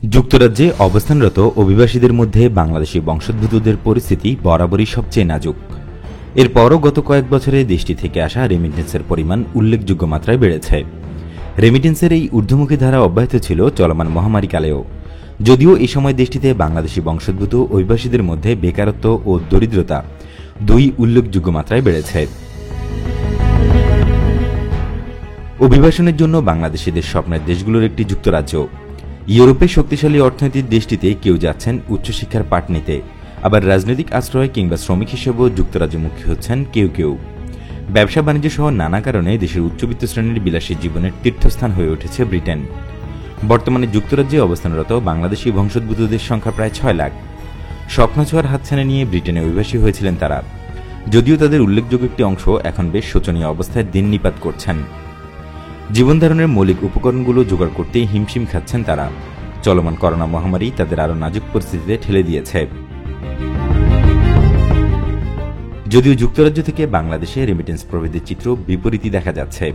যুক্তরাজ্যে অবস্থানরত অভিবাসীদের মধ্যে বাংলাদেশি বংশোদ্ভূতদের পরিস্থিতি বরাবরই সবচেয়ে নাজুক। এরপরও গত কয়েক বছরে দেশটি থেকে আসা রেমিটেন্সের পরিমাণ উল্লেখযোগ্য মাত্রায় বেড়েছে। রেমিটেন্সের এই ঊর্ধ্বমুখী ধারা অব্যাহত ছিল চলমান মহামারীকালেও, যদিও এই সময় দেশটিতে বাংলাদেশি বংশোদ্ভূত অভিবাসীদের মধ্যে বেকারত্ব ও দরিদ্রতা দুই উল্লেখযোগ্য মাত্রায় বেড়েছে। অভিবাসনের জন্য বাংলাদেশিদের স্বপ্নের দেশগুলোর একটি যুক্তরাজ্য। ইউরোপের শক্তিশালী অর্থনীতির দেশটিতে কেউ যাচ্ছেন উচ্চশিক্ষার পাঠ নিতে, আবার রাজনৈতিক আশ্রয় কিংবা শ্রমিক হিসেবেও যুক্তরাজ্যমুখী হচ্ছেন কেউ কেউ। ব্যবসা বাণিজ্য সহ নানা কারণে দেশের উচ্চবিত্ত শ্রেণীর বিলাসী জীবনের তীর্থস্থান হয়ে উঠেছে ব্রিটেন। বর্তমানে যুক্তরাজ্যে অবস্থানরত বাংলাদেশি বংশোদ্ভূতদের সংখ্যা প্রায় 6 লাখ। স্বপ্ন ছোঁয়ার হাতছানি নিয়ে ব্রিটেনে অভিবাসী হয়েছিলেন তারা, যদিও তাদের উল্লেখযোগ্য একটি অংশ এখন বেশ শোচনীয় অবস্থায় দিন নিপাত করছেন। জীবনধারণের মৌলিক উপকরণগুলো জোগাড় করতেই হিমশিম খাচ্ছেন তারা। চলমান করোনা মহামারী তাদের আরও নাজুক পরিস্থিতিতে ঠেলে দিয়েছে। যদিও যুক্তরাজ্য থেকে বাংলাদেশে রেমিটেন্স প্রবৃদ্ধির চিত্র বিপরীতই দেখা যাচ্ছে।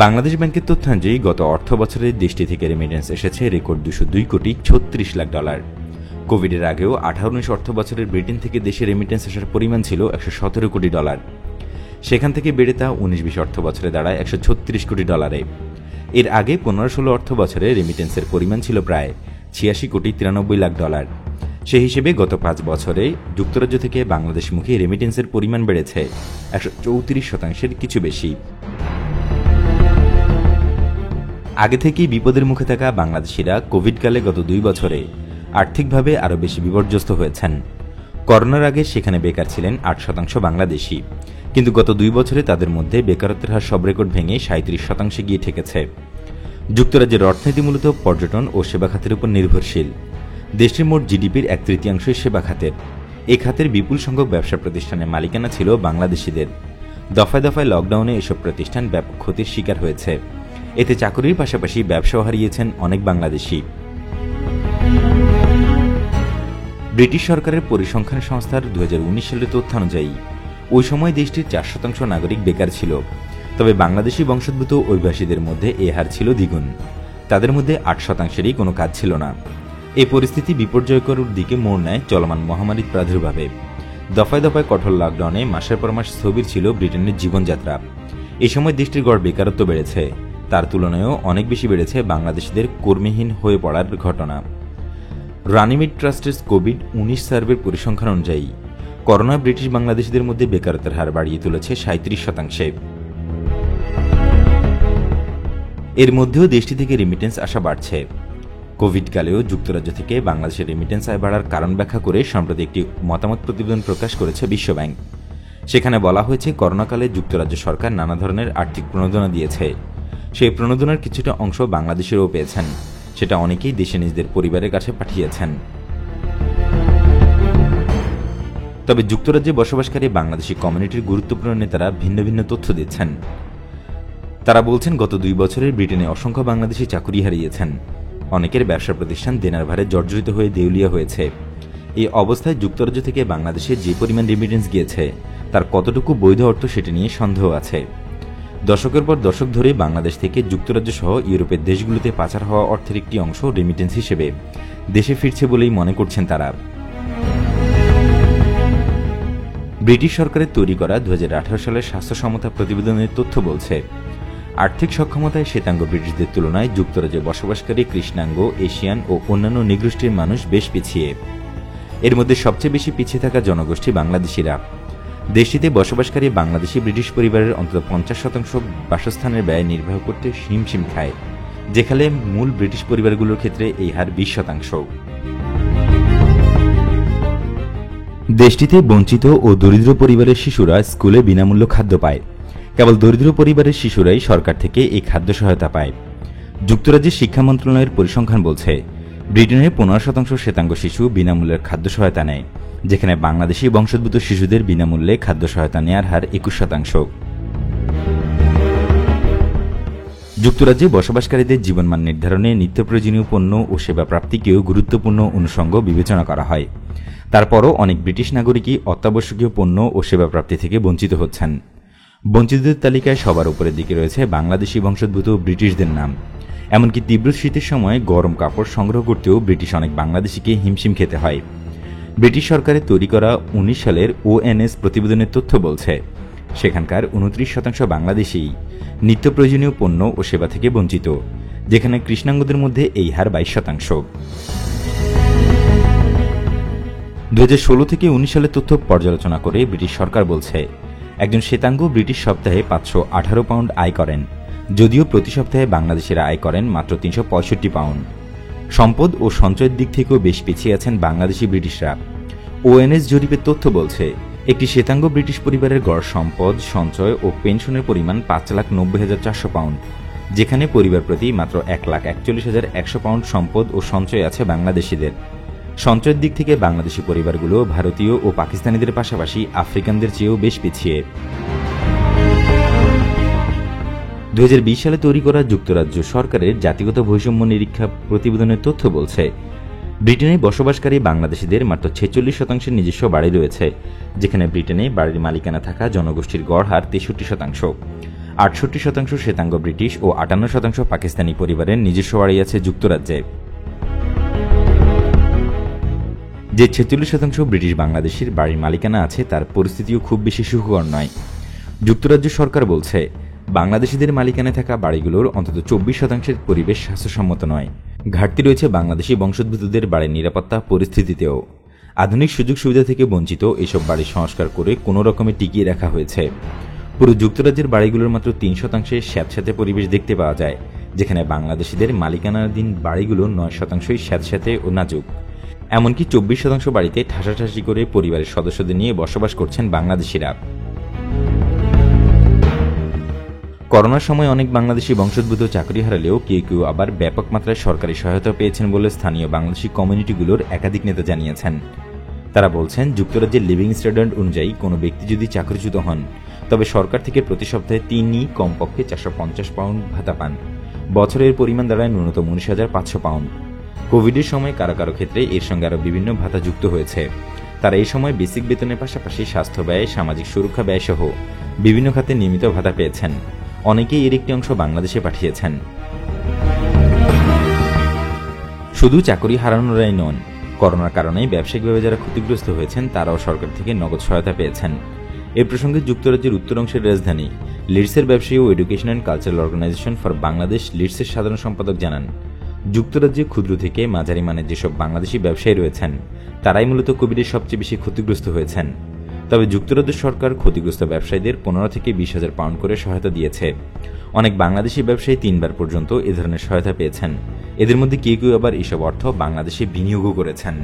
বাংলাদেশ ব্যাংকের তথ্যানুযায়ী গত অর্থ বছরে দেশটি থেকে রেমিটেন্স এসেছে রেকর্ড 202 কোটি 36 লাখ ডলার। কোভিডের আগেও 18-19 অর্থ বছরের ব্রিটেন থেকে দেশে রেমিটেন্স আসার পরিমাণ ছিল 117 কোটি ডলার। সেখান থেকে বেড়ে তা 19-20 অর্থ বছরে দাঁড়ায় 136 কোটি ডলারে। এর আগে 15-16 অর্থ বছরে রেমিটেন্সের পরিমাণ ছিল প্রায় 86 কোটি 93 লাখ ডলার। সেই হিসেবে গত 5 বছরে যুক্তরাজ্য থেকে বাংলাদেশমুখী রেমিটেন্সের পরিমাণ বেড়েছে 134% কিছু বেশি। আগে থেকেই বিপদের মুখে থাকা বাংলাদেশিরা কোভিডকালে গত 2 বছরে আর্থিকভাবে আরও বেশি বিপর্যস্ত হয়েছেন। করোনার আগে সেখানে বেকার ছিলেন 8% বাংলাদেশি, কিন্তু গত 2 বছরে তাদের মধ্যে বেকারত্বের হার সব রেকর্ড ভেঙে 37% গিয়ে ঠেকেছে। যুক্তরাজ্যের অর্থনীতি মূলত পর্যটন ও সেবা খাতের উপর নির্ভরশীল। দেশটির মোট জিডিপির 1/3 সেবা খাতের। এই খাতের বিপুল সংখ্যক ব্যবসা প্রতিষ্ঠানের মালিকানা ছিল বাংলাদেশিদের। দফায় দফায় লকডাউনে এসব প্রতিষ্ঠান ব্যাপক ক্ষতির শিকার হয়েছে। এতে চাকরির পাশাপাশি ব্যবসাও হারিয়েছেন অনেক বাংলাদেশি। ব্রিটিশ সরকারের পরিসংখ্যান সংস্থার 2019 সালের তথ্যানুযায়ী ওই সময় দেশটির 4% নাগরিক বেকার ছিল। তবে বাংলাদেশি বংশোদ্ভূত অভিবাসীদের মধ্যে এ হার ছিল দ্বিগুণ। তাদের মধ্যে 8%-এরই কোনো কাজ ছিল না। এই পরিস্থিতি বিপর্যয়কর দিকে মোড় নেয় চলমান মহামারীর প্রাদুর্ভাবে। দফায় দফায় কঠোর লকডাউনে মাসের পর মাস স্থবির ছিল ব্রিটেনের জীবনযাত্রা। এই সময় দেশটির গড় বেকারত্ব বেড়েছে। তার তুলনায়ও অনেক বেশি বেড়েছে বাংলাদেশিদের কর্মীহীন হয়ে পড়ার ঘটনা। রানিমেড ট্রাস্টের কোভিড-19 সার্ভের পরিসংখ্যান অনুযায়ী করোনা ব্রিটিশ বাংলাদেশিদের মধ্যে বেকারত্বের হার বাড়িয়ে তুলেছে 37%। এর মধ্যেও দেশটি থেকে রেমিটেন্স আসা বাড়ছে। কোভিডকালেও যুক্তরাজ্য থেকে বাংলাদেশের রেমিটেন্স আয় বাড়ার কারণ ব্যাখ্যা করে সম্প্রতি একটি মতামত প্রতিবেদন প্রকাশ করেছে বিশ্বব্যাংক। সেখানে বলা হয়েছে, করোনাকালে যুক্তরাজ্য সরকার নানা ধরনের আর্থিক প্রণোদনা দিয়েছে। সেই প্রণোদনার কিছুটা অংশ বাংলাদেশেরও পেয়েছেন। সেটা অনেকেই দেশে নিজেদের পরিবারের কাছে পাঠিয়েছেন। তবে যুক্তরাজ্যে বসবাসকারী বাংলাদেশি কমিউনিটির গুরুত্বপূর্ণ নেতারা ভিন্ন ভিন্ন তথ্য দিচ্ছেন। তারা বলছেন, গত 2 বছরে ব্রিটেনে অসংখ্য বাংলাদেশি চাকুরি হারিয়েছেন। অনেকের ব্যবসা প্রতিষ্ঠান দেনার ভারে জর্জরিত হয়ে দেউলিয়া হয়েছে। এই অবস্থায় যুক্তরাজ্য থেকে বাংলাদেশে যে পরিমাণ রেমিটেন্স গিয়েছে তার কতটুকু বৈধ অর্থ সেটা নিয়ে সন্দেহ আছে। দশকের পর দশক ধরে বাংলাদেশ থেকে যুক্তরাজ্য সহ ইউরোপের দেশগুলোতে পাচার হওয়া অর্থের একটি অংশ রেমিটেন্স হিসেবে দেশে ফিরছে বলেই মনে করছেন তারা। ব্রিটিশ সরকারের তৈরি করা 2018 সালের স্বাস্থ্য সমতা প্রতিবেদনের তথ্য বলছে, আর্থিক সক্ষমতায় শ্বেতাঙ্গ ব্রিটিশদের তুলনায় যুক্তরাজ্যে বসবাসকারী কৃষ্ণাঙ্গ, এশিয়ান ও অন্যান্য নিগোষ্ঠীর মানুষ বেশ পিছিয়ে। এর মধ্যে সবচেয়ে বেশি পিছিয়ে থাকা জনগোষ্ঠী বাংলাদেশিরা। দেশটিতে বসবাসকারী বাংলাদেশি ব্রিটিশ পরিবারের অন্তত 50% বাসস্থানের ব্যয় নির্বাহ করতে হিমশিম খায়, যেখানে মূল ব্রিটিশ পরিবারগুলোর ক্ষেত্রে এই হার 20%। দেশটিতে বঞ্চিত ও দরিদ্র পরিবারের শিশুরা স্কুলে বিনামূল্য খাদ্য পায়। কেবল দরিদ্র পরিবারের শিশুরাই সরকার থেকে এই খাদ্য সহায়তা পায়। যুক্তরাজ্যের শিক্ষা মন্ত্রণালয়ের পরিসংখ্যান বলছে, ব্রিটেনের 15% শ্বেতাঙ্গ শিশু বিনামূল্যের খাদ্য সহায়তা নেয়, যেখানে বাংলাদেশি বংশোদ্ভূত শিশুদের বিনামূল্যে খাদ্য সহায়তা নেয়ার হার 21%। যুক্তরাজ্যে বসবাসকারীদের জীবনমান নির্ধারণে নিত্য প্রয়োজনীয় পণ্য ও সেবা প্রাপ্তিকেও গুরুত্বপূর্ণ অনুষঙ্গ বিবেচনা করা হয়। তারপরও অনেক ব্রিটিশ নাগরিকই অত্যাবশ্যকীয় পণ্য ও সেবা প্রাপ্তি থেকে বঞ্চিত হচ্ছেন। বঞ্চিতদের তালিকায় সবার উপরের দিকে রয়েছে বাংলাদেশি বংশোদ্ভূত ব্রিটিশদের নাম। এমনকি তীব্র শীতের সময় গরম কাপড় সংগ্রহ করতেও ব্রিটিশ অনেক বাংলাদেশিকে হিমশিম খেতে হয়। ব্রিটিশ সরকারের তৈরি করা 19 সালের ONS প্রতিবেদনের তথ্য বলছে, সেখানকার 29% বাংলাদেশী নিত্য প্রয়োজনীয় পণ্য ও সেবা থেকে বঞ্চিত, যেখানে কৃষ্ণাঙ্গদের মধ্যে এই হার 22%। 2016 থেকে 19 সালের তথ্য পর্যালোচনা করে ব্রিটিশ সরকার বলছে, একজন শ্বেতাঙ্গ ব্রিটিশ সপ্তাহে 518 পাউন্ড আয় করেন, যদিও প্রতি সপ্তাহে বাংলাদেশিরা আয় করেন মাত্র 365 পাউন্ড। সম্পদ ও সঞ্চয়ের দিক থেকেও বেশ পিছিয়ে আছেন বাংলাদেশি ব্রিটিশরা। ONS জরিপের তথ্য বলছে, একটি শ্বেতাঙ্গ ব্রিটিশ পরিবারের গড় সম্পদ, সঞ্চয় ও পেনশনের পরিমাণ 5,90,400 পাউন্ড, যেখানে পরিবার প্রতি মাত্র 1,41,100 পাউন্ড সম্পদ ও সঞ্চয় আছে বাংলাদেশিদের। সঞ্চয়ের দিক থেকে বাংলাদেশি পরিবারগুলো ভারতীয় ও পাকিস্তানিদের পাশাপাশি আফ্রিকানদের চেয়েও বেশ পিছিয়ে। 2020 সালে তৈরি করা যুক্তরাজ্য সরকারের জাতিগত বৈষম্য নিরীক্ষা প্রতিবেদনের তথ্য বলছে, ব্রিটেনে বসবাসকারী বাংলাদেশিদের মাত্র 46% নিজস্ব বাড়ি রয়েছে, যেখানে ব্রিটেনে বাড়ির মালিকানা থাকা জনগোষ্ঠীর গড় হার 63%। 68% শ্বেতাঙ্গ ব্রিটিশ ও 58% পাকিস্তানি পরিবারের নিজস্ব বাড়ি আছে যুক্তরাজ্যে। যে 46% ব্রিটিশ বাংলাদেশির বাড়ির মালিকানা আছে তার পরিস্থিতিও খুব বেশি সুখকর নয়। যুক্তরাজ্য সরকার বলছে, বাংলাদেশিদের মালিকানায় থাকা বাড়িগুলোর অন্তত 24% পরিবেশ স্বাস্থ্যসম্মত নয়। ঘাটতি রয়েছে বাংলাদেশি বংশোদ্ভূতদের বাড়ির নিরাপত্তা পরিস্থিতিতেও। আধুনিক সুযোগ সুবিধা থেকে বঞ্চিত এসব বাড়ি সংস্কার করে কোনো রকমে টিকিয়ে রাখা হয়েছে। পুরো যুক্তরাজ্যের বাড়িগুলোর মাত্র 3% স্যাঁতস্যাঁতে পরিবেশ দেখতে পাওয়া যায়, যেখানে বাংলাদেশিদের মালিকানাধীন বাড়িগুলো 9%ই স্যাঁতস্যাঁতে ও নাজুক। এমনকি 24% বাড়িতে ঠাসাঠাসি করে পরিবারের সদস্যদের নিয়ে বসবাস করছেন বাংলাদেশিরা। করোনার সময় অনেক বাংলাদেশি বংশোদ্ভূত চাকরি হারালেও কেউ কেউ আবার ব্যাপক মাত্রায় সরকারি সহায়তা পেয়েছেন বলে স্থানীয় বাংলাদেশি কমিউনিটিগুলোর একাধিক নেতা জানিয়েছেন। তারা বলছেন, যুক্তরাজ্যের লিভিং স্ট্যান্ডার্ড অনুযায়ী কোনো ব্যক্তি যদি চাকরিচ্যুত হন, তবে সরকার থেকে প্রতি সপ্তাহে তিনি কমপক্ষে 450 পাউন্ড ভাতা পান। বছরের পরিমাণ দাঁড়ায় ন্যূনতম 19,500 পাউন্ড। কোভিডের সময় কারো কারো ক্ষেত্রে এর সঙ্গে আরও বিভিন্ন ভাতা যুক্ত হয়েছে। তারা এই সময় বেসিক বেতনের পাশাপাশি স্বাস্থ্য ব্যয়, সামাজিক সুরক্ষা ব্যয় সহ বিভিন্ন খাতে নিয়মিত ভাতা পেয়েছেন। অনেকেই এর একটি অংশ বাংলাদেশে পাঠিয়েছেন। শুধু চাকরি হারানোরাই নন, করোনার কারণে ব্যবসায়িকভাবে যারা ক্ষতিগ্রস্ত হয়েছেন তারাও সরকার থেকে নগদ সহায়তা পেয়েছেন। এ প্রসঙ্গে যুক্তরাজ্যের উত্তর অংশের রাজধানী লিডসের ব্যবসায়ী ও education and cultural organisation for Bangladesh লিডসের সাধারণ সম্পাদক জানান, যুক্তরাজ্যে ক্ষুদ্র থেকে মাঝারি মানের যেসব বাংলাদেশি ব্যবসায়ী রয়েছেন তারাই মূলত কোভিডের সবচেয়ে বেশি ক্ষতিগ্রস্ত হয়েছেন। তবে যুক্তরাজ্য সরকার ক্ষতিগ্রস্ত ব্যবসায়ীদের 15 থেকে 20,000 পাউন্ড করে সহায়তা দিয়েছে। অনেক বাংলাদেশি ব্যবসায়ী 3 বার পর্যন্ত এ ধরনের সহায়তা পেয়েছেন। এদের মধ্যে কেউ কেউ আবার এসব অর্থ বাংলাদেশে বিনিয়োগও করেছেন।